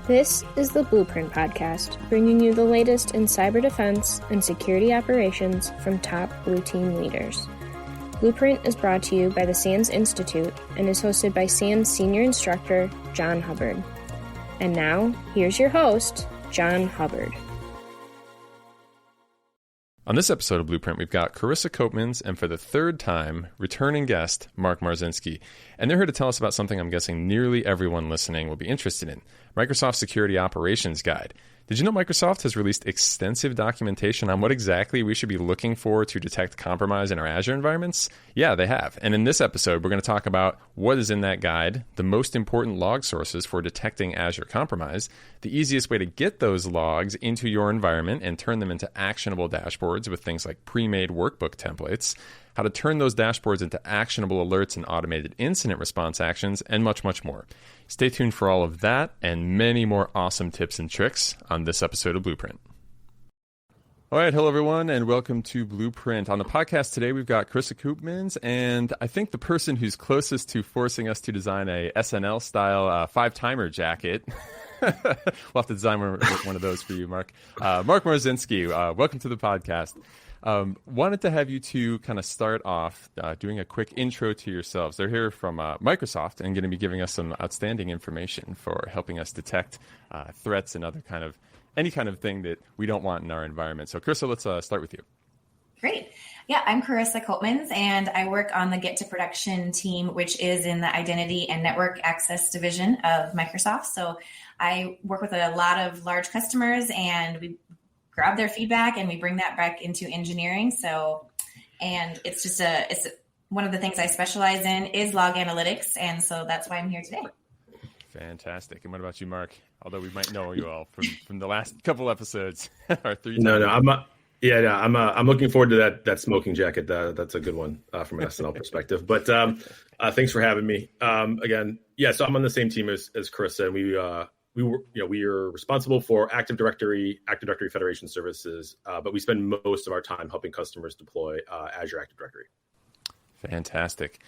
This is the Blueprint Podcast, bringing you the latest in cyber defense and security operations from top blue team leaders. Blueprint is brought to you by the SANS Institute and is hosted by SANS Senior Instructor, John Hubbard. And now, here's your host, John Hubbard. On this episode of Blueprint, we've got Corissa Koopmans and for the third time, returning guest, Mark Morowczynski. And they're here to tell us about something I'm guessing nearly everyone listening will be interested in, Microsoft Security Operations Guide. Did you know Microsoft has released extensive documentation on what exactly we should be looking for to detect compromise in our Azure environments? Yeah, they have. And in this episode, we're going to talk about what is in that guide, the most important log sources for detecting Azure compromise, the easiest way to get those logs into your environment and turn them into actionable dashboards with things like pre-made workbook templates, how to turn those dashboards into actionable alerts and automated incident response actions, and much, much more. Stay tuned for all of that and many more awesome tips and tricks on this episode of Blueprint. All right, hello everyone, and welcome to Blueprint. On the podcast today, we've got Corissa Koopmans, and I think the person who's closest to forcing us to design a SNL-style five-timer jacket. We'll have to design one of those for you, Mark. Mark Morowczynski, welcome to the podcast. Wanted to have you two kind of start off doing a quick intro to yourselves. They're here from Microsoft and going to be giving us some outstanding information for helping us detect threats and any kind of thing that we don't want in our environment. So, Corissa, let's start with you. Great. Yeah, I'm Corissa Koopmans, and I work on the Get to Production team, which is in the Identity and Network Access division of Microsoft. So I work with a lot of large customers, and we grab their feedback and we bring that back into engineering. And it's one of the things I specialize in is log analytics. And so that's why I'm here today. Fantastic. And what about you, Mark? Although we might know you all from the last couple episodes or three. No, I'm looking forward to that smoking jacket. That's a good one from an SNL perspective. But thanks for having me again. Yeah, so I'm on the same team as Corissa, and we are responsible for Active Directory Federation services, but we spend most of our time helping customers deploy Azure Active Directory. Fantastic.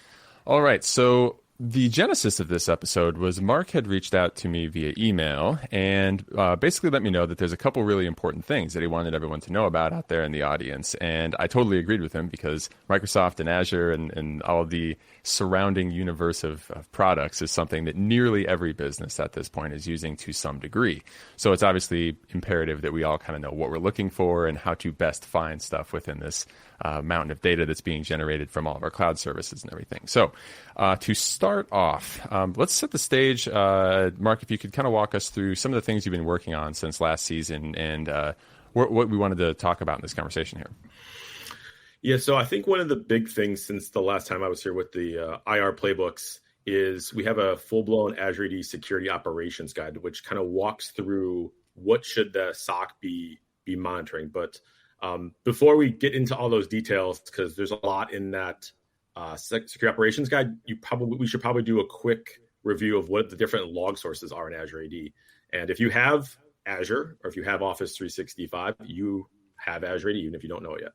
All right, so the genesis of this episode was Mark had reached out to me via email and basically let me know that there's a couple really important things that he wanted everyone to know about out there in the audience. And I totally agreed with him because Microsoft and Azure and all of the surrounding universe of products is something that nearly every business at this point is using to some degree. So it's obviously imperative that we all kind of know what we're looking for and how to best find stuff within this mountain of data that's being generated from all of our cloud services and everything. So to start off, let's set the stage. Mark, if you could kind of walk us through some of the things you've been working on since last season and what we wanted to talk about in this conversation here. Yeah, so I think one of the big things since the last time I was here with the IR playbooks is we have a full-blown Azure AD security operations guide, which kind of walks through what should the SOC be monitoring. But before we get into all those details, because there's a lot in that security operations guide, we should probably do a quick review of what the different log sources are in Azure AD. And if you have Azure or if you have Office 365, you have Azure AD, even if you don't know it yet.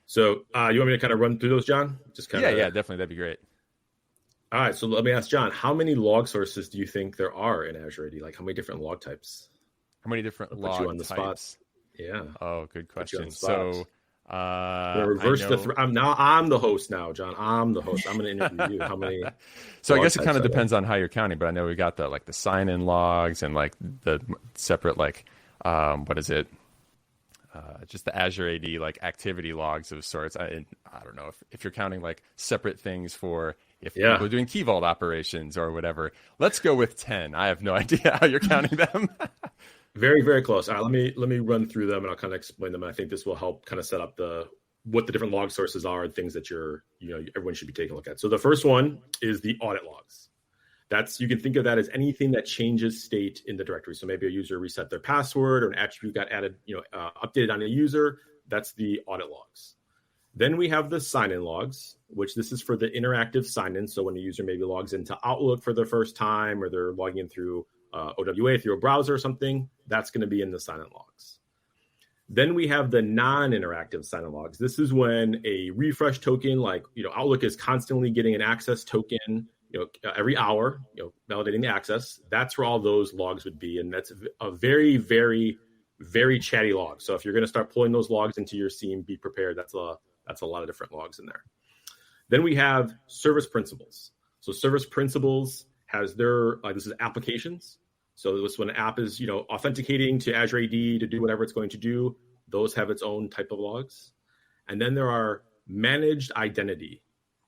So you want me to kind of run through those, John? Yeah, definitely. That'd be great. All right. So let me ask John, how many log sources do you think there are in Azure AD? Like how many different log types? How many different log put you on the types? Spot. Yeah. Oh, good question. So reverse I'm the host now, John. I'm the host. I'm going to interview you. How many? So I guess it kind of depends on how you're counting, but I know we got the sign-in logs and like the separate what is it? Just the Azure AD activity logs of sorts. I don't know if you're counting separate things for if people are doing key vault operations or whatever. Let's go with 10. I have no idea how you're counting them. Very, very close. All right, let me run through them and I'll kind of explain them. And I think this will help kind of set up what the different log sources are and things that everyone should be taking a look at. So the first one is the audit logs. You can think of that as anything that changes state in the directory. So maybe a user reset their password or an attribute got added, updated on a user. That's the audit logs. Then we have the sign-in logs, which this is for the interactive sign-in. So when a user maybe logs into Outlook for the first time or they're logging in through OWA through a browser or something, that's going to be in the sign-in logs. Then we have the non-interactive sign-in logs. This is when a refresh token, Outlook is constantly getting an access token every hour, validating the access, that's where all those logs would be. And that's a very, very, very chatty log. So if you're going to start pulling those logs into your SIEM, be prepared. That's a lot of different logs in there. Then we have service principals. So service principals has their, this is applications. So this when an app is, authenticating to Azure AD to do whatever it's going to do, those have its own type of logs. And then there are managed identity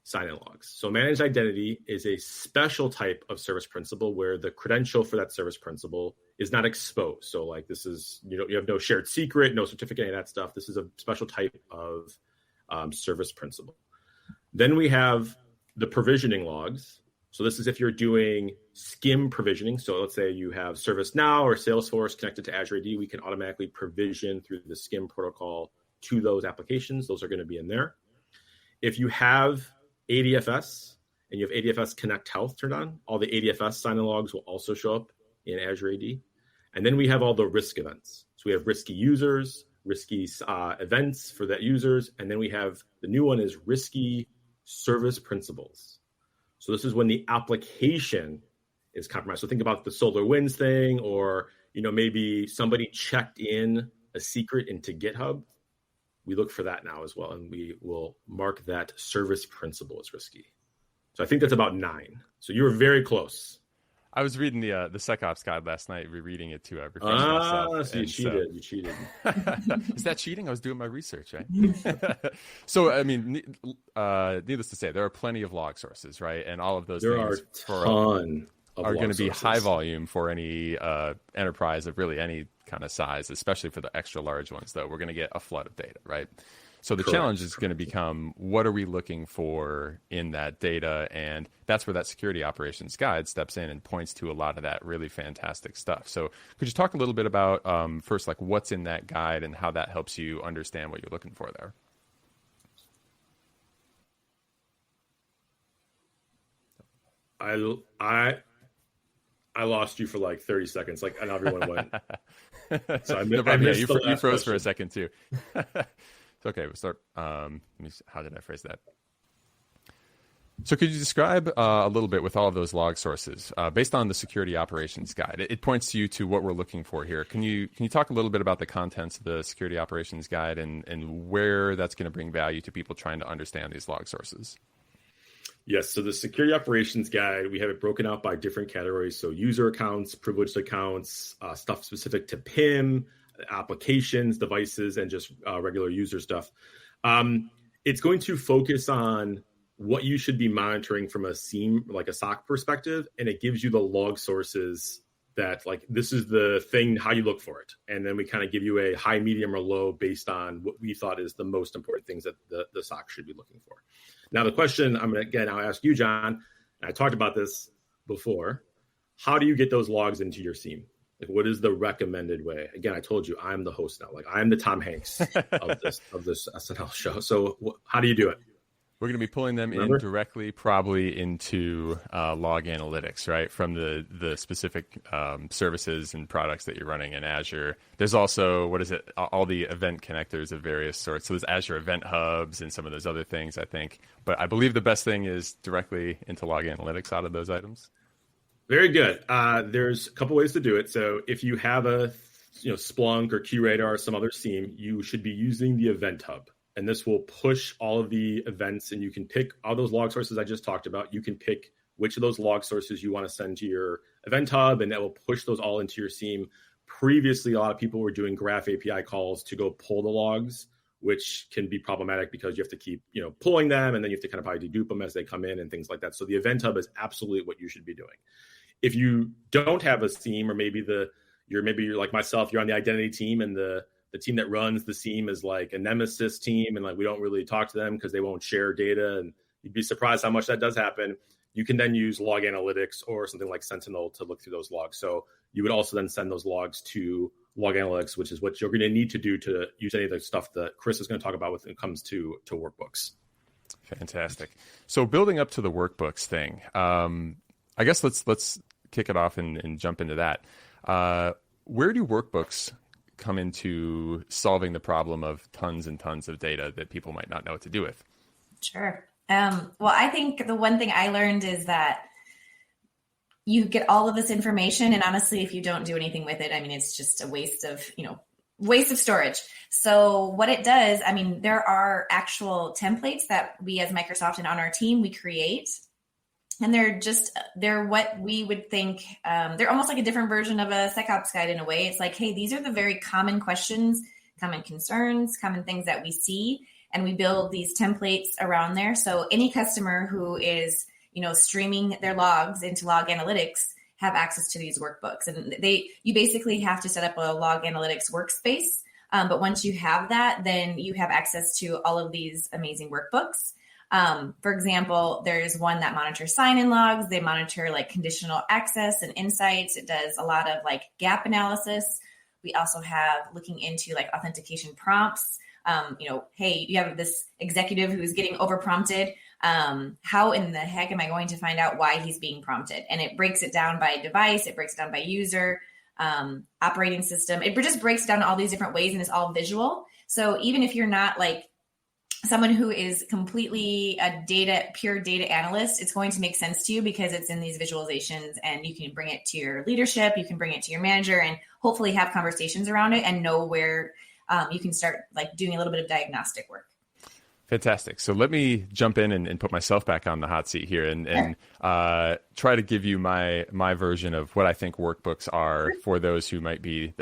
sign-in logs. So managed identity is a special type of service principal where the credential for that service principal is not exposed. So like this is, you have no shared secret, no certificate, any of that stuff. This is a special type of service principal. Then we have the provisioning logs. So this is if you're doing SCIM provisioning. So let's say you have ServiceNow or Salesforce connected to Azure AD, we can automatically provision through the SCIM protocol to those applications. Those are going to be in there. If you have ADFS and you have ADFS Connect Health turned on, all the ADFS sign-in logs will also show up in Azure AD. And then we have all the risk events. So we have risky users, risky events for that users. And then we have the new one is risky service principals. So this is when the application is compromised. So think about the SolarWinds thing, or, maybe somebody checked in a secret into GitHub. We look for that now as well, and we will mark that service principal as risky. So I think that's about 9. So you were very close. I was reading the SecOps guide last night, rereading it too. So you cheated. You cheated. Is that cheating? I was doing my research, right? So, I mean, needless to say, there are plenty of log sources, right? And all of those things are going to be high volume for any enterprise of really any kind of size, especially for the extra large ones, though. We're going to get a flood of data, right? So the challenge is going to become, what are we looking for in that data? And that's where that security operations guide steps in and points to a lot of that really fantastic stuff. So could you talk a little bit about first, like what's in that guide and how that helps you understand what you're looking for there? I lost you for like 30 seconds. Like, and everyone went. So you froze for a second too. Okay, we'll start. How did I phrase that? So could you describe a little bit with all of those log sources based on the security operations guide? It points you to what we're looking for here. Can you talk a little bit about the contents of the security operations guide and where that's going to bring value to people trying to understand these log sources? Yes. So the security operations guide, we have it broken out by different categories. So user accounts, privileged accounts, stuff specific to PIM, applications, devices, and just regular user stuff. It's going to focus on what you should be monitoring from a SIEM, like a SOC perspective, and it gives you the log sources that, like, this is the thing, how you look for it. And then we kind of give you a high, medium, or low based on what we thought is the most important things that the SOC should be looking for. Now, the question I'll ask you, John, and I talked about this before, how do you get those logs into your SIEM? Like, what is the recommended way? Again, I told you, I'm the host now. Like, I'm the Tom Hanks of this SNL show. So how do you do it? We're going to be pulling them in directly, probably into log analytics, right? From the specific services and products that you're running in Azure. There's also, all the event connectors of various sorts. So there's Azure Event Hubs and some of those other things, I think. But I believe the best thing is directly into log analytics out of those items. Very good. There's a couple ways to do it. So if you have a Splunk or QRadar or some other SIEM, you should be using the Event Hub. And this will push all of the events, and you can pick all those log sources I just talked about. You can pick which of those log sources you want to send to your Event Hub, and that will push those all into your SIEM. Previously, a lot of people were doing Graph API calls to go pull the logs, which can be problematic because you have to keep pulling them, and then you have to kind of probably dedupe them as they come in and things like that. So the Event Hub is absolutely what you should be doing. If you don't have a SIEM, or maybe you're like myself, you're on the identity team, and the team that runs the SIEM is like a nemesis team, and like we don't really talk to them because they won't share data, and you'd be surprised how much that does happen. You can then use log analytics or something like Sentinel to look through those logs. So you would also then send those logs to log analytics, which is what you're going to need to do to use any of the stuff that Chris is going to talk about when it comes to workbooks. Fantastic. So building up to the workbooks thing, I guess let's kick it off and jump into that. Where do workbooks come into solving the problem of tons and tons of data that people might not know what to do with? Sure. Well, I think the one thing I learned is that you get all of this information. And honestly, if you don't do anything with it, I mean, it's just a waste of storage. So what it does, I mean, there are actual templates that we as Microsoft and on our team, we create. And they're what we would think, they're almost like a different version of a SecOps guide in a way. It's like, hey, these are the very common questions, common concerns, common things that we see. And we build these templates around there. So any customer who is, streaming their logs into Log Analytics have access to these workbooks. And you basically have to set up a Log Analytics workspace. But once you have that, then you have access to all of these amazing workbooks. For example, there's one that monitors sign-in logs. They monitor like conditional access and insights. It does a lot of like gap analysis. We also have looking into like authentication prompts. Hey, you have this executive who's getting over-prompted. How in the heck am I going to find out why he's being prompted? And it breaks it down by device. It breaks it down by user, operating system. It just breaks down all these different ways and it's all visual. So even if you're not like someone who is completely a pure data analyst, it's going to make sense to you because it's in these visualizations and you can bring it to your leadership, you can bring it to your manager and hopefully have conversations around it and know where you can start like doing a little bit of diagnostic work. Fantastic. So let me jump in and put myself back on the hot seat here and try to give you my version of what I think workbooks are for those who might be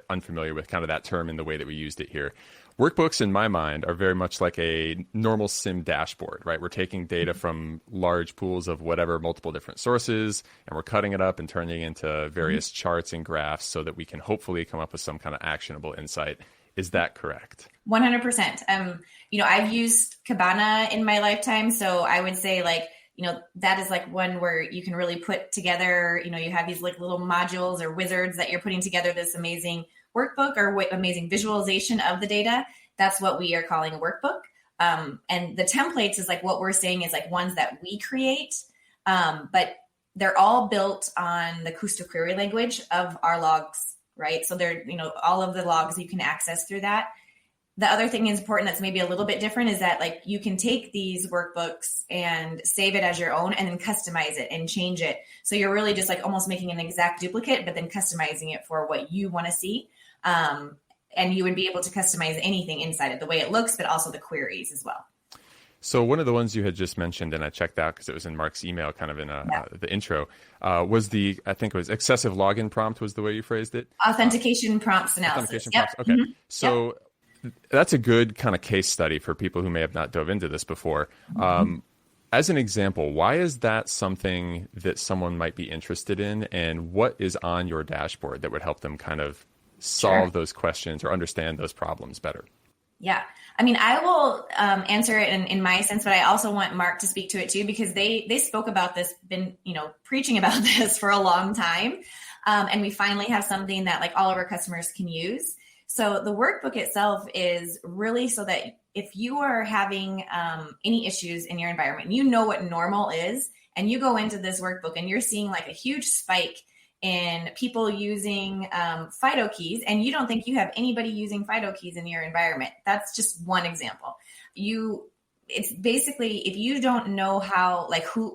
unfamiliar with kind of that term and the way that we used it here. Workbooks, in my mind, are very much like a normal SIM dashboard, right? We're taking data from large pools of whatever, multiple different sources, and we're cutting it up and turning it into various charts and graphs so that we can hopefully come up with some kind of actionable insight. Is that correct? 100%. I've used Kibana in my lifetime. So I would say that is like one where you can really put together, you have these like little modules or wizards that you're putting together this amazing workbook or amazing visualization of the data. That's what we are calling a workbook. And the templates is like what we're saying is like ones that we create, but they're all built on the Kusto query language of our logs, right? So they're, all of the logs you can access through that. The other thing is important that's maybe a little bit different is that like you can take these workbooks and save it as your own and then customize it and change it. So you're really just like almost making an exact duplicate, but then customizing it for what you want to see. And you would be able to customize anything inside it, the way it looks, but also the queries as well. So one of the ones you had just mentioned, and I checked out because it was in Mark's email, kind of in the intro, was I think it was excessive login prompt was the way you phrased it. Authentication prompts analysis. Prompts. Okay. Mm-hmm. So that's a good kind of case study for people who may have not dove into this before. As an example, why is that something that someone might be interested in, and what is on your dashboard that would help them kind of solve those questions or understand those problems better? Yeah. I mean, I will answer it in my sense, but I also want Mark to speak to it too, because they spoke about this, been, preaching about this for a long time. And we finally have something that like all of our customers can use. So the workbook itself is really so that if you are having any issues in your environment, you know what normal is, and you go into this workbook and you're seeing like a huge spike in people using FIDO keys, and you don't think you have anybody using FIDO keys in your environment. That's just one example. It's basically, if you don't know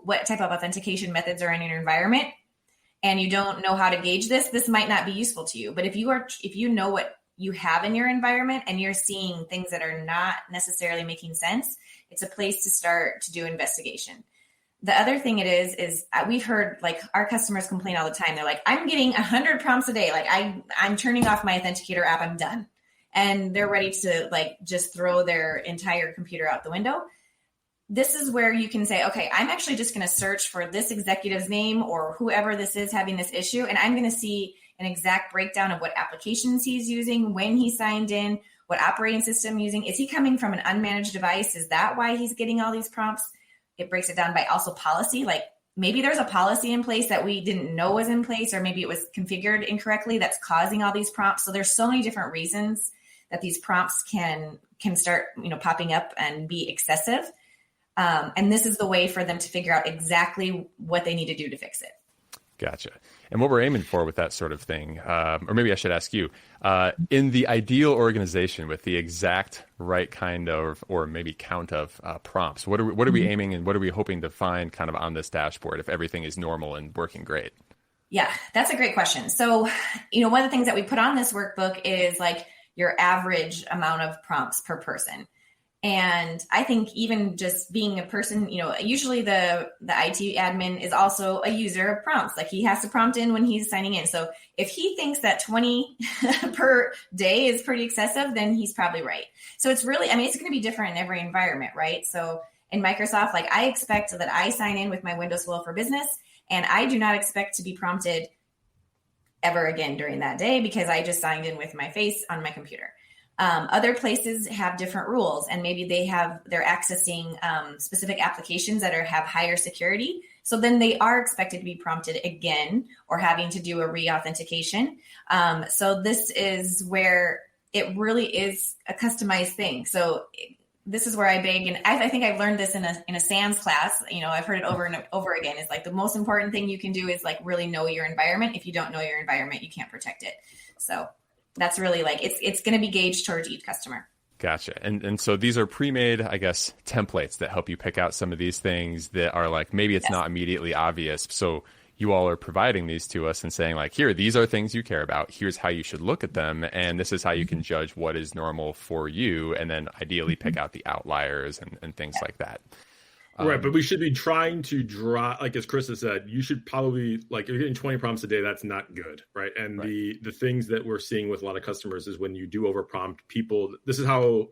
what type of authentication methods are in your environment, and you don't know how to gauge this might not be useful to you. But if you know what you have in your environment and you're seeing things that are not necessarily making sense, it's a place to start to do investigation. The other thing it is we've heard like our customers complain all the time. They're like, I'm getting 100 prompts a day. Like I'm turning off my authenticator app. I'm done. And they're ready to like just throw their entire computer out the window. This is where you can say, okay, I'm actually just going to search for this executive's name or whoever this is having this issue. And I'm going to see an exact breakdown of what applications he's using, when he signed in, what operating system using. Is he coming from an unmanaged device? Is that why he's getting all these prompts? It breaks it down by also policy. Like maybe there's a policy in place that we didn't know was in place, or maybe it was configured incorrectly that's causing all these prompts. So there's so many different reasons that these prompts can start, popping up and be excessive. And this is the way for them to figure out exactly what they need to do to fix it. Gotcha. And what we're aiming for with that sort of thing, or maybe I should ask you, in the ideal organization with the exact right kind of, or maybe count of prompts, what are we aiming and what are we hoping to find kind of on this dashboard if everything is normal and working great? Yeah, that's a great question. So, one of the things that we put on this workbook is like your average amount of prompts per person. And I think even just being a person, usually the IT admin is also a user of prompts. Like he has to prompt in when he's signing in. So if he thinks that 20 per day is pretty excessive, then he's probably right. So it's really, it's going to be different in every environment, right? So in Microsoft, like I expect that I sign in with my Windows Hello for Business, and I do not expect to be prompted ever again during that day because I just signed in with my face on my computer. Other places have different rules, and maybe they're accessing specific applications that have higher security. So then they are expected to be prompted again or having to do a re-authentication. So this is where it really is a customized thing. So this is where I beg, and I think I've learned this in a SANS class. I've heard it over and over again. It's like the most important thing you can do is like really know your environment. If you don't know your environment, you can't protect it. So that's really like, it's going to be gauged towards each customer. Gotcha. And so these are pre-made, I guess, templates that help you pick out some of these things that are like, maybe it's not immediately obvious. So you all are providing these to us and saying like, here, these are things you care about. Here's how you should look at them. And this is how you can judge what is normal for you. And then ideally pick out the outliers and things like that. Right, but we should be trying to draw, like as Chris has said, you should probably, like you're getting 20 prompts a day, that's not good, right? And the things that we're seeing with a lot of customers is when you do over prompt people, this is how,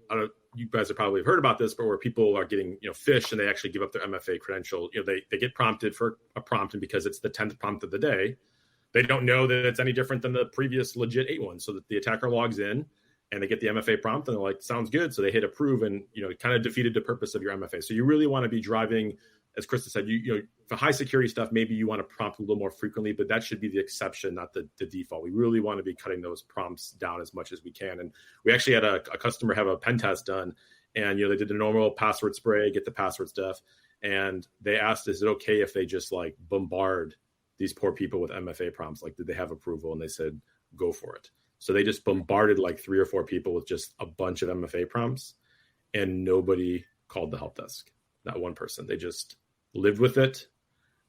you guys have probably heard about this, but where people are getting, phished and they actually give up their MFA credential, they get prompted for a prompt, and because it's the 10th prompt of the day, they don't know that it's any different than the previous legit 8 one, so that the attacker logs in, and they get the MFA prompt and they're like, sounds good. So they hit approve, and, it kind of defeated the purpose of your MFA. So you really want to be driving, as Krista said, for high security stuff, maybe you want to prompt a little more frequently, but that should be the exception, not the default. We really want to be cutting those prompts down as much as we can. And we actually had a customer have a pen test done, and, they did the normal password spray, get the password stuff. And they asked, is it okay if they just like bombard these poor people with MFA prompts? Like, did they have approval? And they said, go for it. So they just bombarded like 3 or 4 people with just a bunch of MFA prompts, and nobody called the help desk. Not one person. They just lived with it.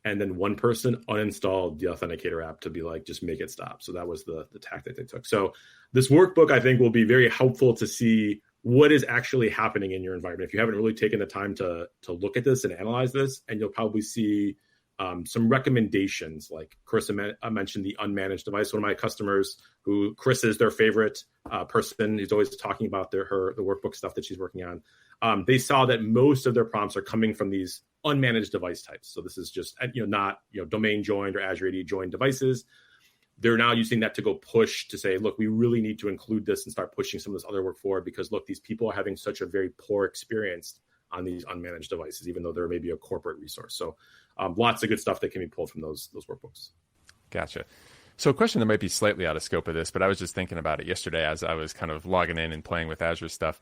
And then one person uninstalled the Authenticator app to be like, just make it stop. So that was the tactic they took. So this workbook, I think, will be very helpful to see what is actually happening in your environment. If you haven't really taken the time to look at this and analyze this, and you'll probably see some recommendations, like Carissa mentioned the unmanaged device. One of my customers, who Chris is their favorite person, who's always talking about the workbook stuff that she's working on. They saw that most of their prompts are coming from these unmanaged device types. So this is just not domain joined or Azure AD joined devices. They're now using that to go push to say, look, we really need to include this and start pushing some of this other work forward, because look, these people are having such a very poor experience on these unmanaged devices, even though they're maybe a corporate resource. So lots of good stuff that can be pulled from those workbooks. Gotcha. So a question that might be slightly out of scope of this, but I was just thinking about it yesterday as I was kind of logging in and playing with Azure stuff.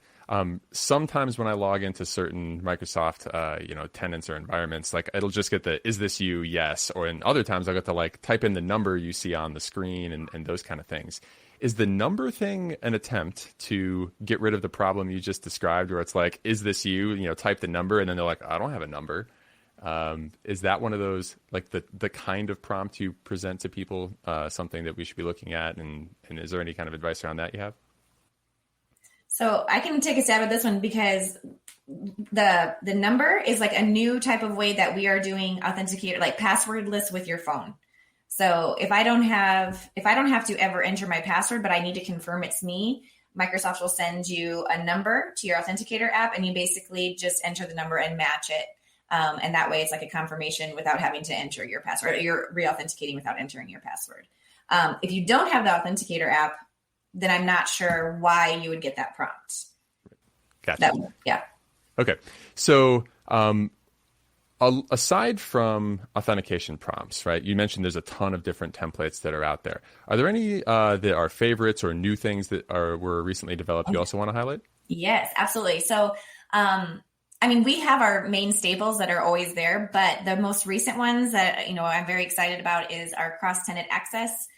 Sometimes when I log into certain Microsoft, tenants or environments, like it'll just get the, is this you? Yes. Or in other times I'll get to like type in the number you see on the screen and those kind of things. Is the number thing an attempt to get rid of the problem you just described, where it's like, is this you? Type the number, and then they're like, I don't have a number. Is that one of those, like the kind of prompt you present to people, something that we should be looking at? And is there any kind of advice around that you have? So I can take a stab at this one, because the number is like a new type of way that we are doing authenticator, like passwordless with your phone. So if I don't have to ever enter my password, but I need to confirm it's me, Microsoft will send you a number to your Authenticator app, and you basically just enter the number and match it. And that way it's like a confirmation without having to enter your password, or you're re-authenticating without entering your password. If you don't have the Authenticator app, then I'm not sure why you would get that prompt. Gotcha. Okay. So, aside from authentication prompts, right? You mentioned there's a ton of different templates that are out there. Are there any that are favorites or new things that were recently developed you also want to highlight? Yes, absolutely. So I I mean, we have our main staples that are always there, but the most recent ones that, I'm very excited about is our cross-tenant access.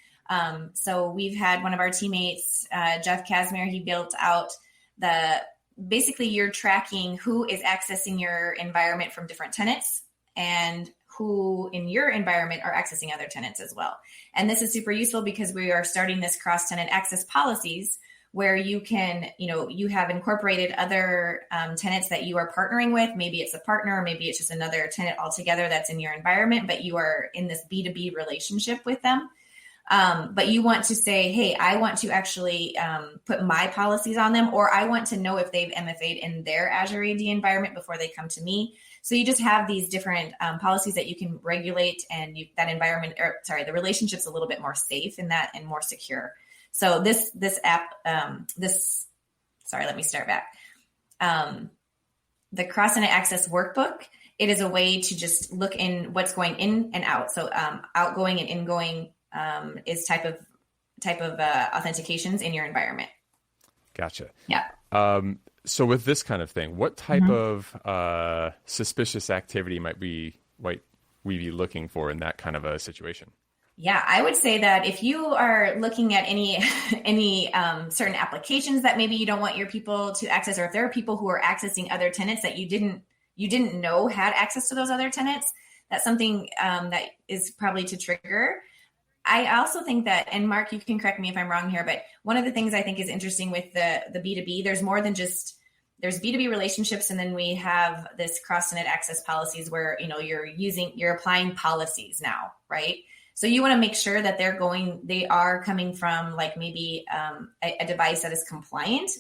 So we've had one of our teammates, Jeff Casimir, he built out basically you're tracking who is accessing your environment from different tenants and who in your environment are accessing other tenants as well. And this is super useful because we are starting this cross-tenant access policies where you can, you have incorporated other tenants that you are partnering with. Maybe it's a partner, or maybe it's just another tenant altogether that's in your environment, but you are in this B2B relationship with them. But you want to say, hey, I want to actually put my policies on them, or I want to know if they've MFA'd in their Azure AD environment before they come to me. So you just have these different policies that you can regulate, and the relationship's a little bit more safe in that and more secure. So this app, let me start back. The cross-tenant access workbook, it is a way to just look in what's going in and out. So outgoing and ingoing is type of authentications in your environment. Gotcha. Yeah. So with this kind of thing, what type of suspicious activity might we be looking for in that kind of a situation? Yeah, I would say that if you are looking at any certain applications that maybe you don't want your people to access, or if there are people who are accessing other tenants that you didn't know had access to those other tenants, that's something that is probably to trigger. I also think that, and Mark, you can correct me if I'm wrong here, but one of the things I think is interesting with the B2B, there's more than just, there's B2B relationships, and then we have this cross-tenant access policies where, you're applying policies now, right? So you want to make sure that they are coming from like maybe a device that is compliant,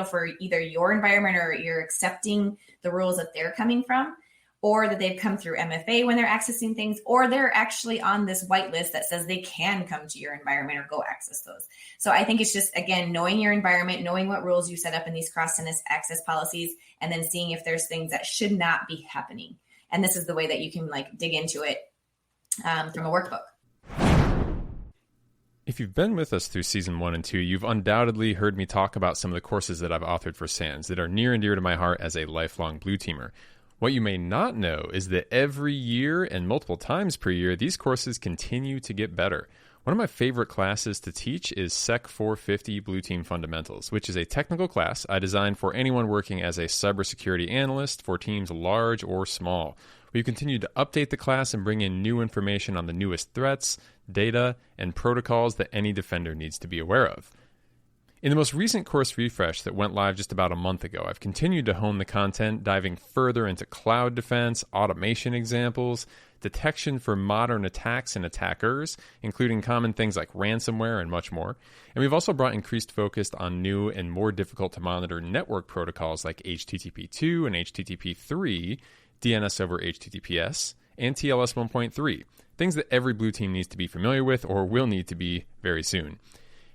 for either your environment, or you're accepting the rules that they're coming from, or that they've come through MFA when they're accessing things, or they're actually on this whitelist that says they can come to your environment or go access those. So I think it's just, again, knowing your environment, knowing what rules you set up in these cross-tenant access policies, and then seeing if there's things that should not be happening. And this is the way that you can dig into it from a workbook. If you've been with us through season 1 and 2, you've undoubtedly heard me talk about some of the courses that I've authored for SANS that are near and dear to my heart as a lifelong Blue Teamer. What you may not know is that every year and multiple times per year, these courses continue to get better. One of my favorite classes to teach is Sec 450 Blue Team Fundamentals, which is a technical class I designed for anyone working as a cybersecurity analyst for teams large or small. We continue to update the class and bring in new information on the newest threats, data, and protocols that any defender needs to be aware of. In the most recent course refresh that went live just about a month ago, I've continued to hone the content, diving further into cloud defense, automation examples, detection for modern attacks and attackers, including common things like ransomware and much more. And we've also brought increased focus on new and more difficult to monitor network protocols like HTTP2 and HTTP3, DNS over HTTPS, and TLS 1.3, things that every Blue Team needs to be familiar with or will need to be very soon.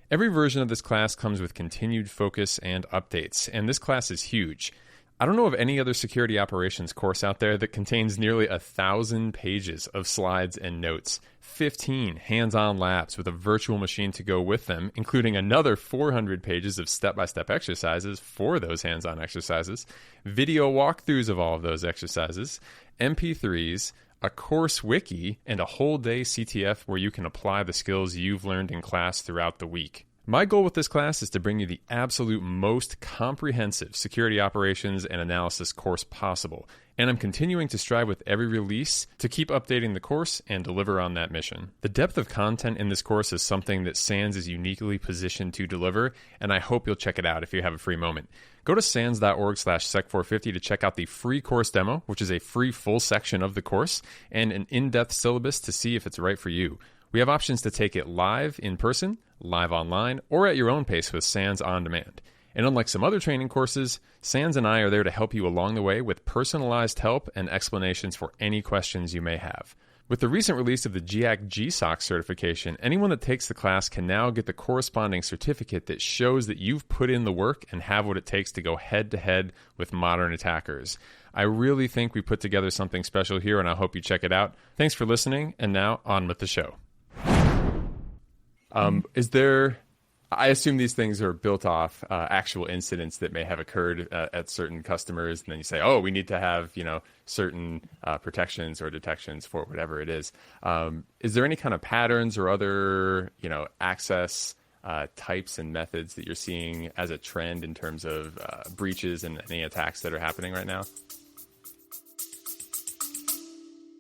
Every version of this class comes with continued focus and updates, and this class is huge. I don't know of any other security operations course out there that contains nearly 1,000 pages of slides and notes, 15 hands-on labs with a virtual machine to go with them, including another 400 pages of step-by-step exercises for those hands-on exercises, video walkthroughs of all of those exercises, MP3s, a course wiki, and a whole day CTF where you can apply the skills you've learned in class throughout the week. My goal with this class is to bring you the absolute most comprehensive security operations and analysis course possible, and I'm continuing to strive with every release to keep updating the course and deliver on that mission. The depth of content in this course is something that SANS is uniquely positioned to deliver, and I hope you'll check it out if you have a free moment. Go to sans.org/sec450 to check out the free course demo, which is a free full section of the course, and an in-depth syllabus to see if it's right for you. We have options to take it live in person, live online, or at your own pace with SANS On Demand. And unlike some other training courses, SANS and I are there to help you along the way with personalized help and explanations for any questions you may have. With the recent release of the GIAC GSOC certification, anyone that takes the class can now get the corresponding certificate that shows that you've put in the work and have what it takes to go head-to-head with modern attackers. I really think we put together something special here, and I hope you check it out. Thanks for listening, and now on with the show. Is there I assume these things are built off actual incidents that may have occurred at certain customers, and then you say, "Oh, we need to have certain protections or detections for whatever it is." Is there any kind of patterns or other access types and methods that you're seeing as a trend in terms of breaches and any attacks that are happening right now?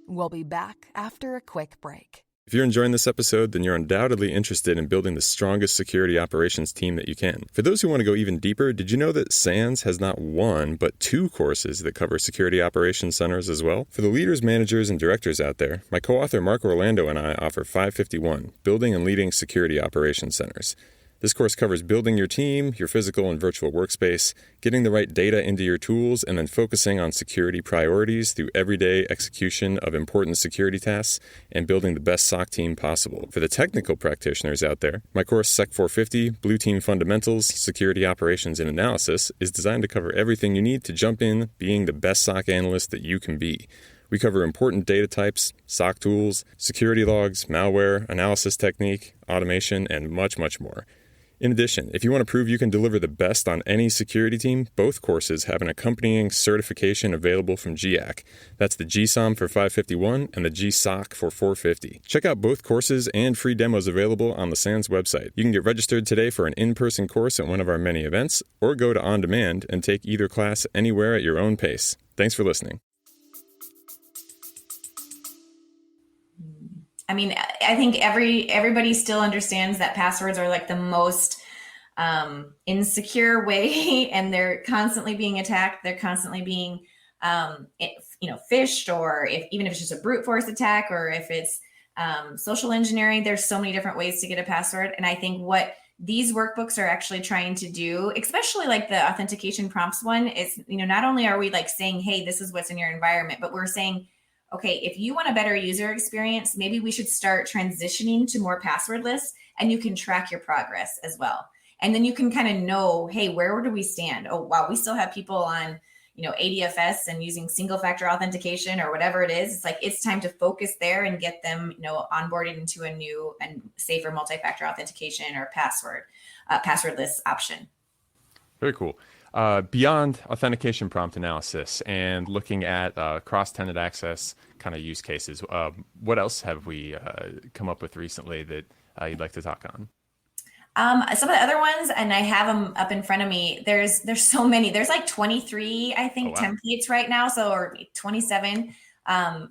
We'll be back after a quick break. If you're enjoying this episode, then you're undoubtedly interested in building the strongest security operations team that you can. For those who want to go even deeper, did you know that SANS has not one, but 2 courses that cover security operations centers as well? For the leaders, managers, and directors out there, my co-author Mark Orlando and I offer 551, Building and Leading Security Operations Centers. This course covers building your team, your physical and virtual workspace, getting the right data into your tools, and then focusing on security priorities through everyday execution of important security tasks and building the best SOC team possible. For the technical practitioners out there, my course Sec 450, Blue Team Fundamentals, Security Operations and Analysis is designed to cover everything you need to jump in being the best SOC analyst that you can be. We cover important data types, SOC tools, security logs, malware, analysis technique, automation, and much, much more. In addition, if you want to prove you can deliver the best on any security team, both courses have an accompanying certification available from GIAC. That's the GSOM for 551 and the GSOC for 450. Check out both courses and free demos available on the SANS website. You can get registered today for an in-person course at one of our many events, or go to On Demand and take either class anywhere at your own pace. Thanks for listening. I mean, I think everybody still understands that passwords are like the most insecure way, and they're constantly being attacked. They're constantly being, phished, or even if it's just a brute force attack, or if it's social engineering. There's so many different ways to get a password, and I think what these workbooks are actually trying to do, especially like the authentication prompts one, is not only are we like saying, hey, this is what's in your environment, but we're saying, okay, if you want a better user experience, maybe we should start transitioning to more passwordless, and you can track your progress as well. And then you can kind of know, hey, where do we stand? Oh, wow, we still have people on, ADFS and using single factor authentication or whatever it is. It's like, it's time to focus there and get them, onboarded into a new and safer multi-factor authentication or passwordless option. Very cool. Beyond authentication prompt analysis and looking at cross-tenant access kind of use cases, what else have we come up with recently that you'd like to talk on? Some of the other ones, and I have them up in front of me. There's so many. There's like 23, I think, templates right now. Or 27.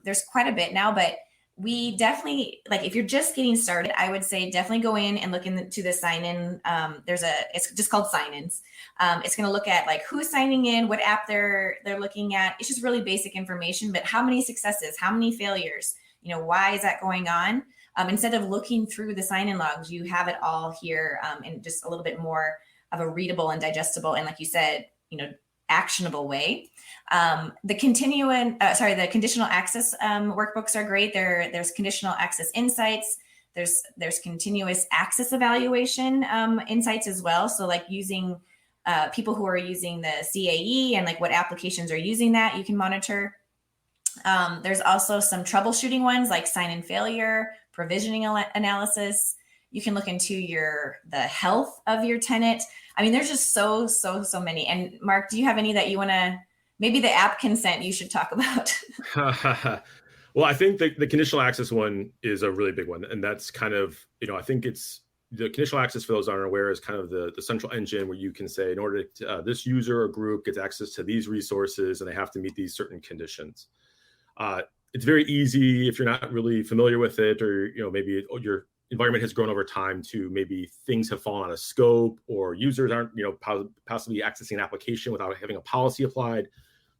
There's quite a bit now, but we definitely, like, if you're just getting started, I would say definitely go in and look into the sign-in. It's just called sign-ins. It's going to look at like who's signing in, what app they're looking at. It's just really basic information, but how many successes, how many failures, why is that going on? Instead of looking through the sign-in logs, you have it all here in just a little bit more of a readable and digestible, and like you said, actionable way. The conditional access workbooks are great. There's conditional access insights. There's continuous access evaluation insights as well. So like using people who are using the CAE and like what applications are using that, you can monitor. There's also some troubleshooting ones like sign-in failure, provisioning analysis. You can look into the health of your tenant. I mean, there's just so many. And Mark, do you have any that you want to, maybe the app consent you should talk about? Well, I think the conditional access one is a really big one. And that's kind of, I think it's the conditional access, for those who aren't aware, is kind of the central engine where you can say, in order to, this user or group gets access to these resources and they have to meet these certain conditions. It's very easy if you're not really familiar with it, or maybe your environment has grown over time to maybe things have fallen out of scope, or users aren't possibly accessing an application without having a policy applied.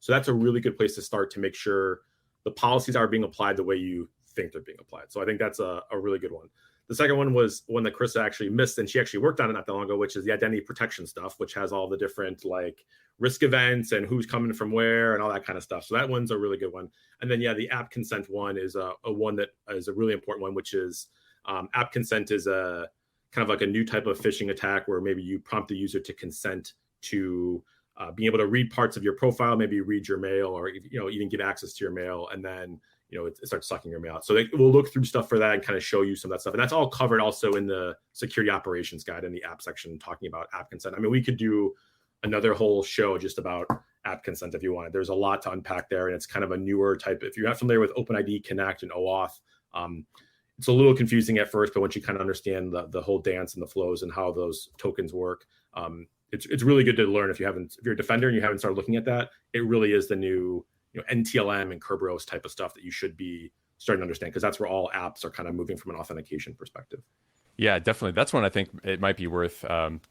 So that's a really good place to start to make sure the policies are being applied the way you think they're being applied. So I think that's a really good one. The second one was one that Corissa actually missed, and she actually worked on it not that long ago, which is the identity protection stuff, which has all the different like risk events and who's coming from where and all that kind of stuff. So that one's a really good one. And then, the app consent one is a one that is a really important one, which is app consent is a kind of like a new type of phishing attack where maybe you prompt the user to consent to being able to read parts of your profile, maybe read your mail, or even give access to your mail, and then it starts sucking your mail out. So we'll look through stuff for that and kind of show you some of that stuff. And that's all covered also in the security operations guide in the app section, talking about app consent. I mean, we could do another whole show just about app consent if you wanted. There's a lot to unpack there, and it's kind of a newer type. If you're not familiar with OpenID Connect and OAuth, it's a little confusing at first, but once you kind of understand the whole dance and the flows and how those tokens work, it's really good to learn. If you're a defender and you haven't started looking at that, it really is the new NTLM and Kerberos type of stuff that you should be starting to understand, because that's where all apps are kind of moving from an authentication perspective. Yeah, definitely. That's when I think it might be worth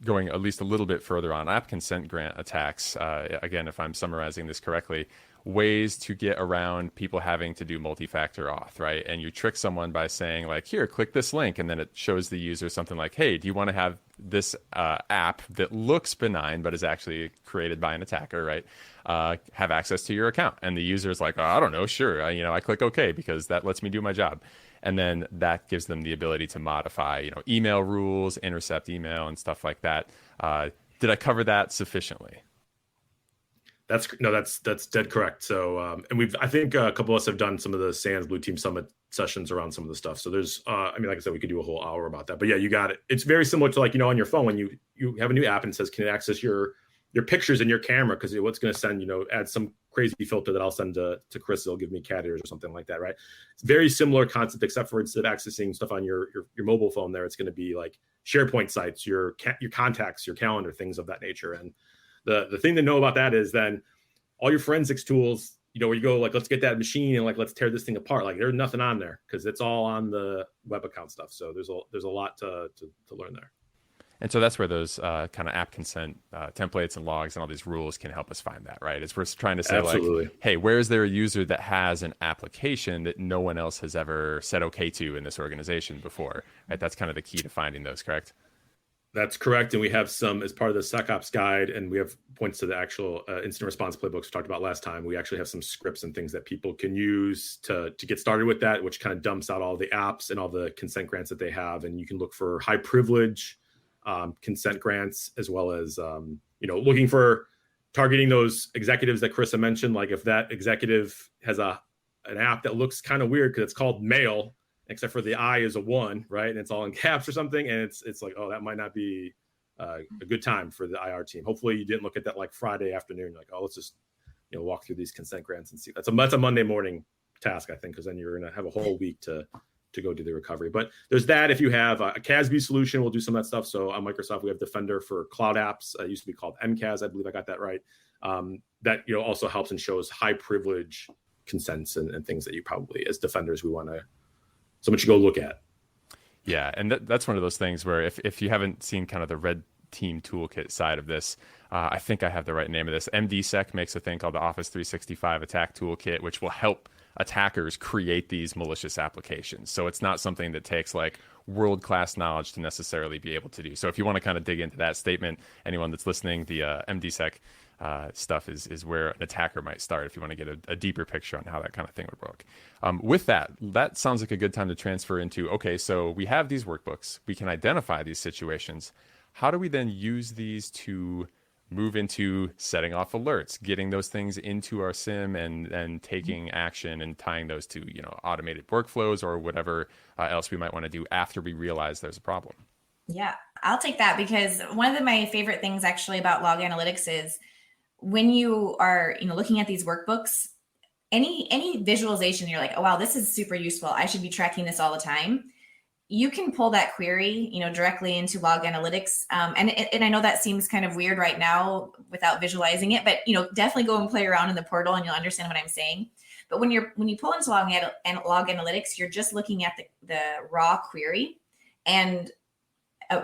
going at least a little bit further on app consent grant attacks. Again, if I'm summarizing this correctly, ways to get around people having to do multi-factor auth, right? And you trick someone by saying like, here, click this link. And then it shows the user something like, hey, do you want to have this app that looks benign, but is actually created by an attacker, right? Have access to your account. And the user is like, oh, I don't know, sure. I click OK because that lets me do my job. And then that gives them the ability to modify, email rules, intercept email and stuff like that. Did I cover that sufficiently? That's dead correct. So, and I think a couple of us have done some of the SANS Blue Team Summit sessions around some of the stuff. So there's, like I said, we could do a whole hour about that, but yeah, you got it. It's very similar to on your phone, when you have a new app and it says, can it access your pictures in your camera? Cause what's going to send, add some crazy filter that I'll send to Chris. It'll give me cat ears or something like that. Right. It's very similar concept, except for instead of accessing stuff on your mobile phone there, it's going to be like SharePoint sites, your contacts, your calendar, things of that nature. And the thing to know about that is then all your forensics tools, where you go like, let's get that machine and like, let's tear this thing apart. Like there's nothing on there because it's all on the web account stuff. So there's a lot to learn there. And so that's where those kind of app consent templates and logs and all these rules can help us find that, right? It's we're trying to say Absolutely. Like, hey, where is there a user that has an application that no one else has ever said okay to in this organization before, right? That's kind of the key to finding those, correct? That's correct. And we have some, as part of the SecOps guide, and we have points to the actual incident response playbooks we talked about last time. We actually have some scripts and things that people can use to get started with that, which kind of dumps out all the apps and all the consent grants that they have. And you can look for high privilege consent grants, as well as, looking for targeting those executives that Carissa mentioned. Like if that executive has an app that looks kind of weird because it's called mail, except for the I is a 1, right? And it's all in caps or something. And it's like, oh, that might not be a good time for the IR team. Hopefully you didn't look at that like Friday afternoon. You're like, oh, let's just, walk through these consent grants and see. That's a Monday morning task, I think, because then you're going to have a whole week to go do the recovery. But there's that. If you have a CASB solution, we'll do some of that stuff. So on Microsoft, we have Defender for cloud apps. It used to be called MCAS. I believe I got that right. That, also helps and shows high privilege consents and things that you probably, as defenders, we want to, someone should go look at. Yeah, and that's one of those things where if you haven't seen kind of the red team toolkit side of this, I think I have the right name of this. MDSec makes a thing called the Office 365 Attack Toolkit, which will help attackers create these malicious applications. So it's not something that takes like world-class knowledge to necessarily be able to do. So if you want to kind of dig into that statement, anyone that's listening, the MDSec stuff is where an attacker might start if you want to get a deeper picture on how that kind of thing would work. With that sounds like a good time to transfer into, okay, so we have these workbooks. We can identify these situations. How do we then use these to move into setting off alerts, getting those things into our SIM and taking action and tying those to, automated workflows or whatever else we might want to do after we realize there's a problem? Yeah, I'll take that, because one of my favorite things actually about log analytics is when you are, looking at these workbooks, any visualization, you're like, oh, wow, this is super useful. I should be tracking this all the time. You can pull that query, directly into log analytics. And I know that seems kind of weird right now without visualizing it, but, definitely go and play around in the portal and you'll understand what I'm saying. But when you pull into log analytics, you're just looking at the raw query, and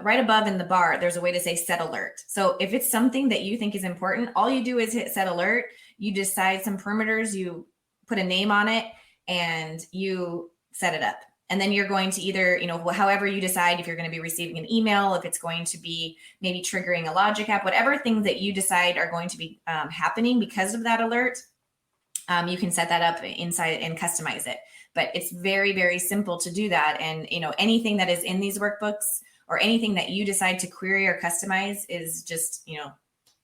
right above in the bar, there's a way to say set alert. So if it's something that you think is important, all you do is hit set alert. You decide some parameters, you put a name on it, and you set it up. And then you're going to either, however you decide, if you're going to be receiving an email, if it's going to be maybe triggering a logic app, whatever things that you decide are going to be happening because of that alert, you can set that up inside and customize it. But it's very, very simple to do that. And, anything that is in these workbooks or anything that you decide to query or customize is just,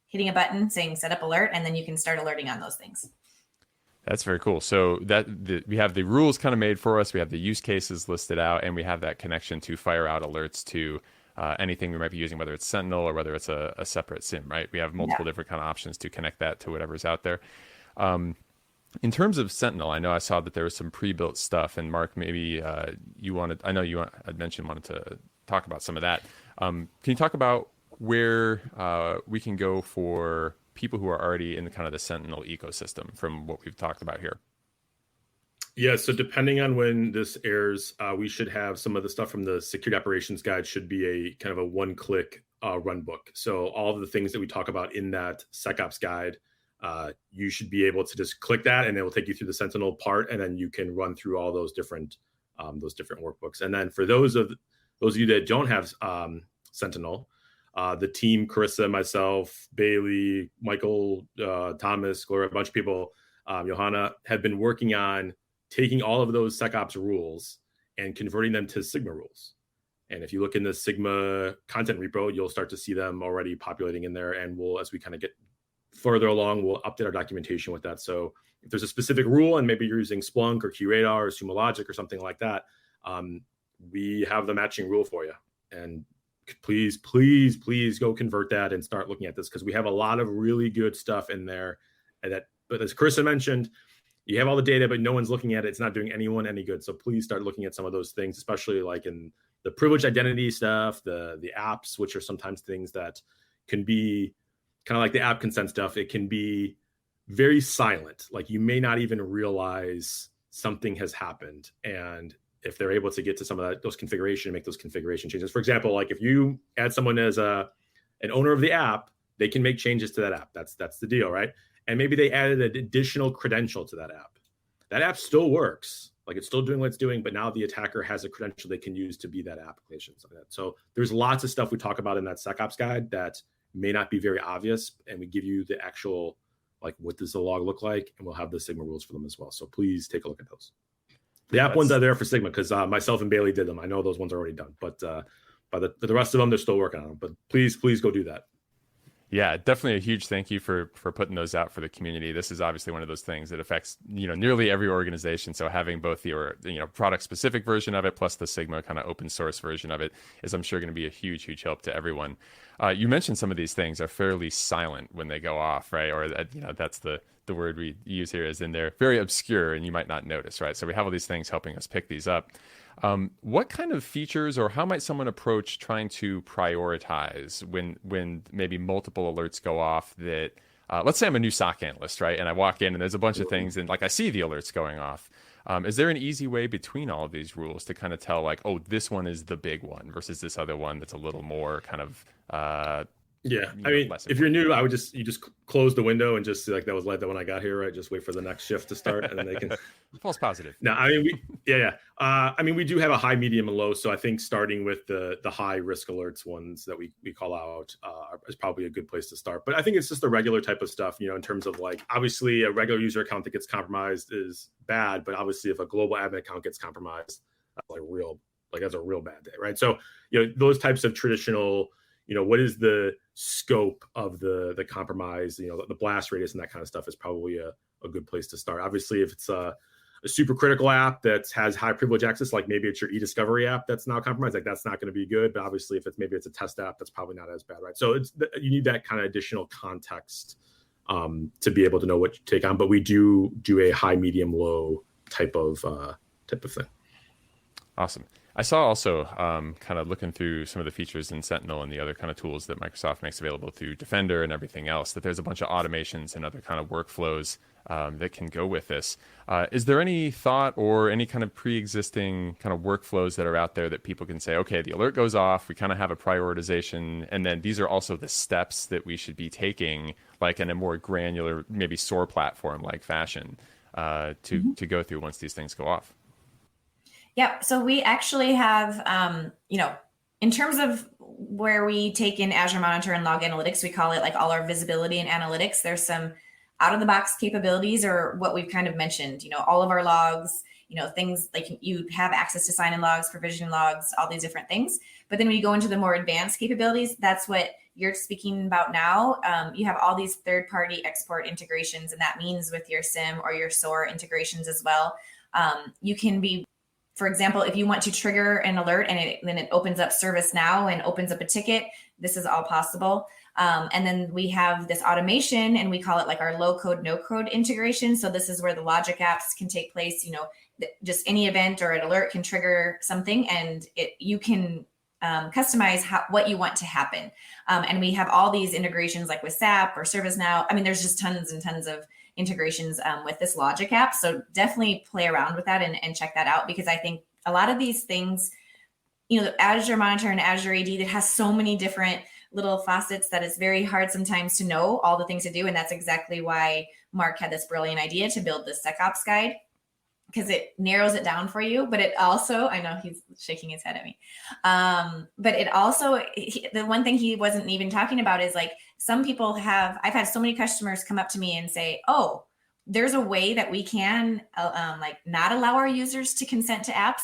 hitting a button saying set up alert, and then you can start alerting on those things. That's very cool. So we have the rules kind of made for us. We have the use cases listed out, and we have that connection to fire out alerts to anything we might be using, whether it's Sentinel or whether it's a separate SIEM, right? We have multiple different kind of options to connect that to whatever's out there. In terms of Sentinel, I know I saw that there was some pre-built stuff, and Mark, maybe had mentioned wanted to talk about some of that. Can you talk about where we can go for people who are already in kind of the Sentinel ecosystem from what we've talked about here? Yeah, so depending on when this airs, we should have some of the stuff from the security operations guide should be a kind of a one-click run book. So all of the things that we talk about in that SecOps guide, you should be able to just click that, and it will take you through the Sentinel part, and then you can run through all those different workbooks. And then for those of you that don't have Sentinel, the team, Corissa, myself, Bailey, Michael, Thomas, Gloria, a bunch of people, Johanna, have been working on taking all of those SecOps rules and converting them to Sigma rules. And if you look in the Sigma content repo, you'll start to see them already populating in there. And as we kind of get further along, we'll update our documentation with that. So if there's a specific rule and maybe you're using Splunk or QRadar or Sumo Logic or something like that, we have the matching rule for you. And please go convert that and start looking at this, because we have a lot of really good stuff in there. But as Corissa mentioned, you have all the data, but no one's looking at it. It's not doing anyone any good. So please start looking at some of those things, especially like in the privileged identity stuff, the apps, which are sometimes things that can be kind of like the app consent stuff. It can be very silent. Like you may not even realize something has happened. And if they're able to get to some of those configuration, make those configuration changes. For example, like if you add someone as an owner of the app, they can make changes to that app. That's the deal, right? And maybe they added an additional credential to that app. That app still works. Like it's still doing what it's doing, but now the attacker has a credential they can use to be that application. So there's lots of stuff we talk about in that SecOps guide that may not be very obvious. And we give you the actual, like, what does the log look like? And we'll have the Sigma rules for them as well. So please take a look at those. The app ones are there for Sigma because myself and Bailey did them. I know those ones are already done, but by the rest of them, they're still working on them. But please go do that. Yeah, definitely a huge thank you for putting those out for the community. This is obviously one of those things that affects, nearly every organization. So having both the product specific version of it plus the Sigma kind of open source version of it is, I'm sure, going to be a huge help to everyone. You mentioned some of these things are fairly silent when they go off, right? Or that's the word we use here, is in they're very obscure and you might not notice, right? So we have all these things helping us pick these up. What kind of features, or how might someone approach trying to prioritize when maybe multiple alerts go off that, let's say I'm a new SOC analyst, right? And I walk in and there's a bunch of things and like I see the alerts going off. Is there an easy way between all of these rules to kind of tell like, oh, this one is the big one versus this other one that's a little more kind of, yeah, I mean, if you're new, I would just close the window and just like that was like that when I got here, right? Just wait for the next shift to start, and then they can. False positive. No, I mean I mean we do have a high, medium, and low. So I think starting with the high risk alerts ones that we call out is probably a good place to start. But I think it's just the regular type of stuff, in terms of like obviously a regular user account that gets compromised is bad, but obviously if a global admin account gets compromised, that's a real bad day, right? So those types of traditional. What is the scope of the compromise, the blast radius and that kind of stuff is probably a good place to start. Obviously, if it's a super critical app that has high privilege access, like maybe it's your e-discovery app that's now compromised, like that's not going to be good. But obviously, if it's a test app, that's probably not as bad, right? So you need that kind of additional context to be able to know what you take on. But we do a high, medium, low type of thing. Awesome. I saw also kind of looking through some of the features in Sentinel and the other kind of tools that Microsoft makes available through Defender and everything else, that there's a bunch of automations and other kind of workflows that can go with this. Is there any thought or any kind of pre-existing kind of workflows that are out there that people can say, okay, the alert goes off, we kind of have a prioritization, and then these are also the steps that we should be taking, like in a more granular, maybe SOAR platform-like fashion to go through once these things go off? Yeah, so we actually have, in terms of where we take in Azure Monitor and Log Analytics, we call it like all our visibility and analytics. There's some out-of-the-box capabilities, or what we've kind of mentioned, all of our logs, things like you have access to sign-in logs, provision logs, all these different things. But then when you go into the more advanced capabilities, that's what you're speaking about now. You have all these third-party export integrations, and that means with your SIM or your SOAR integrations as well. You can be, for example, if you want to trigger an alert and then it opens up ServiceNow and opens up a ticket, this is all possible. And then we have this automation, and we call it like our low code, no code integration. So this is where the logic apps can take place. Just any event or an alert can trigger something, and you can customize what you want to happen. And we have all these integrations like with SAP or ServiceNow. I mean, there's just tons and tons of integrations with this logic app. So definitely play around with that and check that out, because I think a lot of these things, Azure Monitor and Azure AD, that has so many different little facets that it's very hard sometimes to know all the things to do. And that's exactly why Mark had this brilliant idea to build this SecOps guide, because it narrows it down for you. But it also, I know he's shaking his head at me, but it also, the one thing he wasn't even talking about is like, some people I've had so many customers come up to me and say, oh, there's a way that we can not allow our users to consent to apps.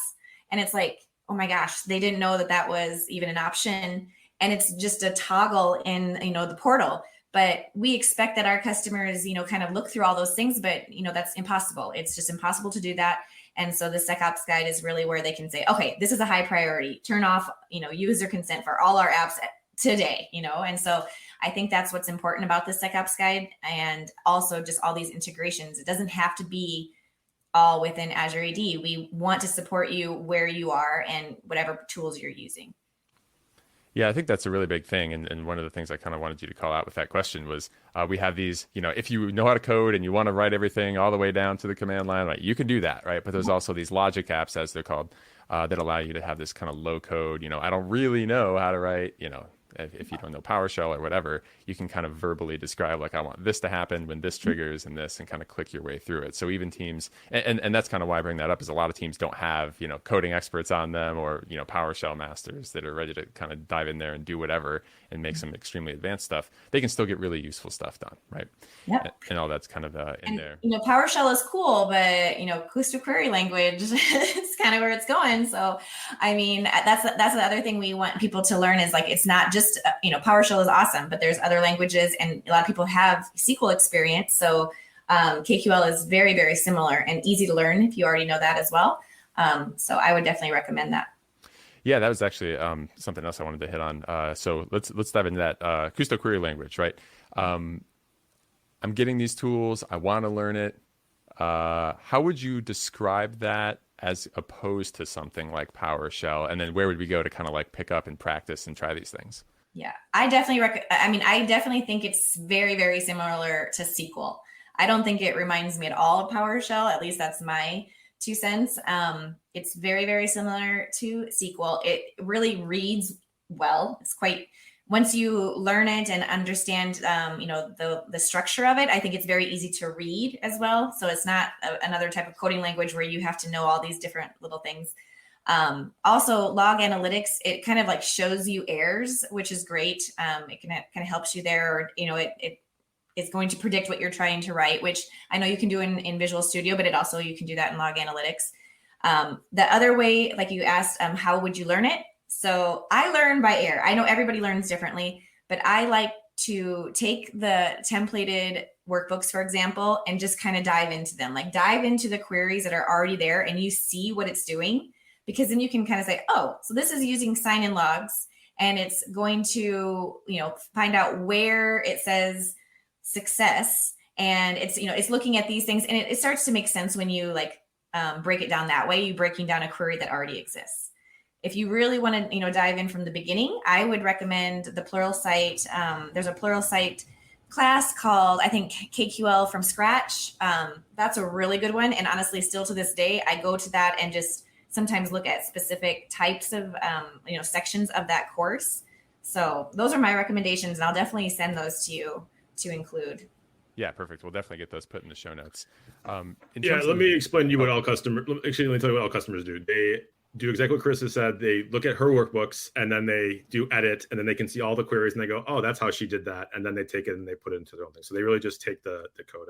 And it's like, oh my gosh, they didn't know that was even an option. And it's just a toggle in, the portal. But we expect that our customers, kind of look through all those things, but, that's impossible. It's just impossible to do that. And so the SecOps guide is really where they can say, okay, this is a high priority. Turn off, user consent for all our apps today, And so I think that's what's important about the SecOps guide, and also just all these integrations. It doesn't have to be all within Azure AD. We want to support you where you are and whatever tools you're using. Yeah, I think that's a really big thing. And one of the things I kind of wanted you to call out with that question was we have these, if you know how to code and you want to write everything all the way down to the command line, right, you can do that, right? But there's also these logic apps, as they're called, that allow you to have this kind of low code, I don't really know how to write, if you don't know PowerShell or whatever, you can kind of verbally describe, like, I want this to happen when this triggers and this, and kind of click your way through it. So even teams, and that's kind of why I bring that up, is a lot of teams don't have, coding experts on them, or, PowerShell masters that are ready to kind of dive in there and do whatever and make some extremely advanced stuff. They can still get really useful stuff done, right? Yeah. And all that's kind of in there. PowerShell is cool, but, Kusto query language is kind of where it's going. So, I mean, that's the other thing we want people to learn is, like, it's not just, PowerShell is awesome, but there's other languages, and a lot of people have SQL experience. So KQL is very, very similar and easy to learn if you already know that as well. So I would definitely recommend that. Yeah, that was actually something else I wanted to hit on. So let's dive into that. Kusto query language, right? I'm getting these tools. I want to learn it. How would you describe that as opposed to something like PowerShell? And then where would we go to kind of like pick up and practice and try these things? Yeah, I definitely think it's very, very similar to SQL. I don't think it reminds me at all of PowerShell. At least that's my 2 cents. It's very, very similar to SQL. It really reads well. It's quite, once you learn it and understand, the structure of it, I think it's very easy to read as well. So it's not another type of coding language where you have to know all these different little things. Also, log analytics, it kind of like shows you errors, which is great. It kind of helps you there, or, it is going to predict what you're trying to write, which I know you can do in Visual Studio, but you can do that in log analytics. The other way, like you asked, how would you learn it? So I learn by ear. I know everybody learns differently, but I like to take the templated workbooks, for example, and just kind of dive into them, like dive into the queries that are already there, and you see what it's doing. Because then you can kind of say, oh, so this is using sign-in logs, and it's going to, find out where it says success, and it's looking at these things, and it starts to make sense when you break it down that way. You're breaking down a query that already exists. If you really want to, dive in from the beginning, I would recommend the Pluralsight. There's a Pluralsight class called, I think, KQL from scratch. That's a really good one, and honestly, still to this day, I go to that and just sometimes look at specific types of, sections of that course. So those are my recommendations, and I'll definitely send those to you to include. Yeah, perfect. We'll definitely get those put in the show notes. Let me explain to you what all customers, let me tell you what all customers do. They do exactly what Carissa said. They look at her workbooks, and then they do edit, and then they can see all the queries, and they go, oh, that's how she did that. And then they take it and they put it into their own thing. So they really just take the code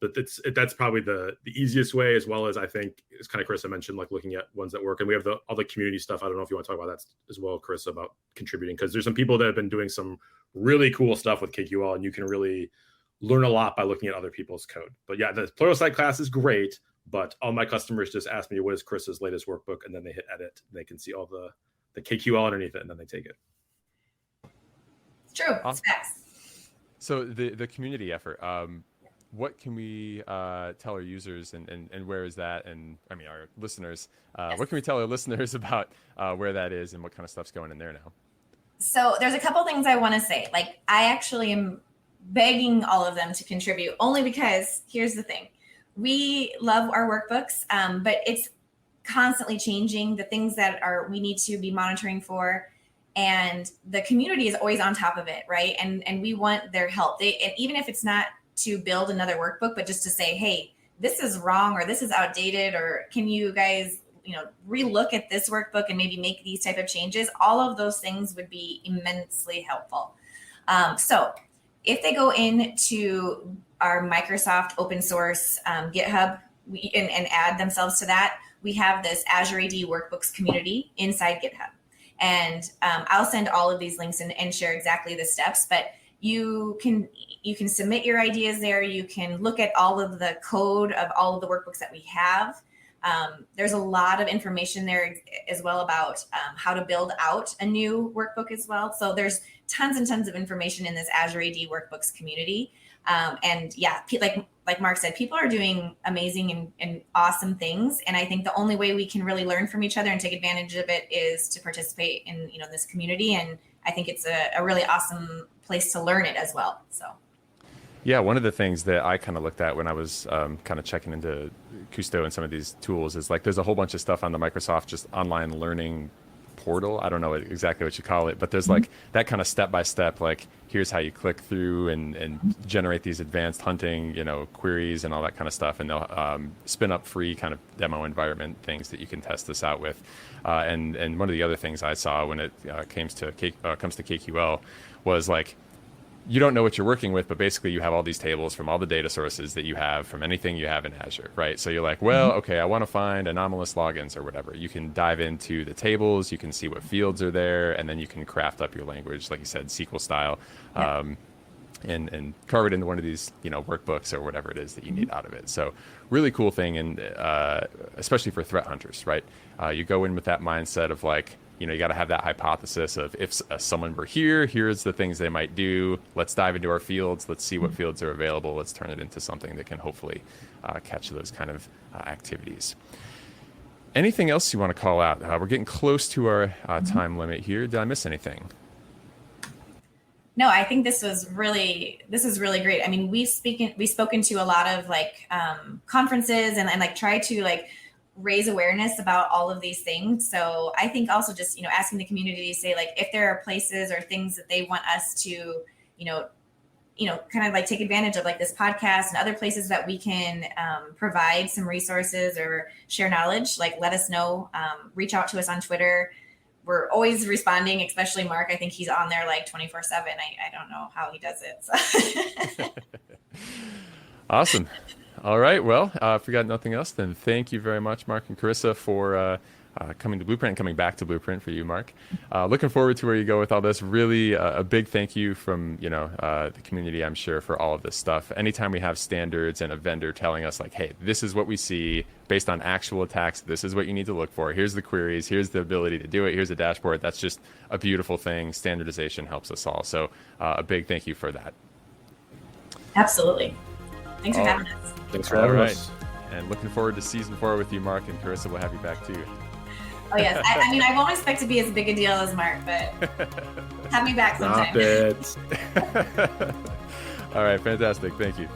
But that's probably the easiest way, as well as I think, as kind of Carissa mentioned, like looking at ones that work. And we have all the community stuff. I don't know if you want to talk about that as well, Carissa, about contributing, because there's some people that have been doing some really cool stuff with KQL, and you can really learn a lot by looking at other people's code. But yeah, the Pluralsight class is great, but all my customers just ask me, what is Carissa's latest workbook? And then they hit edit, and they can see all the KQL underneath it, and then they take it. It's true. Awesome. It's facts. So the community effort, what can we tell our users, and where is that? And I mean, our listeners, Yes. What can we tell our listeners about where that is and what kind of stuff's going in there now? So there's a couple things I want to say. Like, I actually am begging all of them to contribute, only because here's the thing. We love our workbooks, but it's constantly changing, the things that we need to be monitoring for. And the community is always on top of it, right? And we want their help. And even if it's not to build another workbook, but just to say, hey, this is wrong, or this is outdated, or can you guys, relook at this workbook and maybe make these type of changes? All of those things would be immensely helpful. So if they go into our Microsoft open source GitHub and add themselves to that, we have this Azure AD workbooks community inside GitHub. And I'll send all of these links and share exactly the steps, but you can submit your ideas there. You can look at all of the code of all of the workbooks that we have. There's a lot of information there as well about how to build out a new workbook as well. So there's tons and tons of information in this Azure AD workbooks community. And yeah, like Mark said, people are doing amazing and awesome things. And I think the only way we can really learn from each other and take advantage of it is to participate in, this community. And I think it's a really awesome place to learn it as well. So. Yeah, one of the things that I kind of looked at when I was kind of checking into Kusto and some of these tools is like there's a whole bunch of stuff on the Microsoft just online learning portal. I don't know exactly what you call it, but there's like that kind of step-by-step, like here's how you click through and generate these advanced hunting, queries and all that kind of stuff. And they'll spin up free kind of demo environment things that you can test this out with. And one of the other things I saw when it comes to KQL was like, you don't know what you're working with, but basically you have all these tables from all the data sources that you have from anything you have in Azure, right? So you're like, well, okay, I want to find anomalous logins or whatever. You can dive into the tables, you can see what fields are there, and then you can craft up your language, like you said, SQL style, and carve it into one of these, workbooks or whatever it is that you need out of it. So really cool thing, and especially for threat hunters, right? You go in with that mindset of like, you got to have that hypothesis of if someone were here, here's the things they might do. Let's dive into our fields. Let's see what fields are available. Let's turn it into something that can hopefully catch those kind of activities. Anything else you want to call out? We're getting close to our time limit here. Did I miss anything? No, I think this is really great. I mean, we've spoken to a lot of like conferences and like try to like raise awareness about all of these things. So I think also just, asking the community to say like, if there are places or things that they want us to, kind of like take advantage of like this podcast and other places that we can provide some resources or share knowledge, like let us know, reach out to us on Twitter. We're always responding, especially Mark. I think he's on there like 24/7. I don't know how he does it. So. Awesome. All right. Well, if we got nothing else, then thank you very much, Mark and Carissa, for coming to Blueprint and coming back to Blueprint for you, Mark. Looking forward to where you go with all this. Really a big thank you from, the community, I'm sure, for all of this stuff. Anytime we have standards and a vendor telling us like, hey, this is what we see based on actual attacks. This is what you need to look for. Here's the queries. Here's the ability to do it. Here's the dashboard. That's just a beautiful thing. Standardization helps us all. So a big thank you for that. Absolutely. Thanks for having us. Thanks for having us. And looking forward to season 4 with you, Mark, and Carissa. We'll have you back too. Oh yes, I mean, I won't expect to be as big a deal as Mark, but have me back sometime. Stop it. All right, fantastic. Thank you.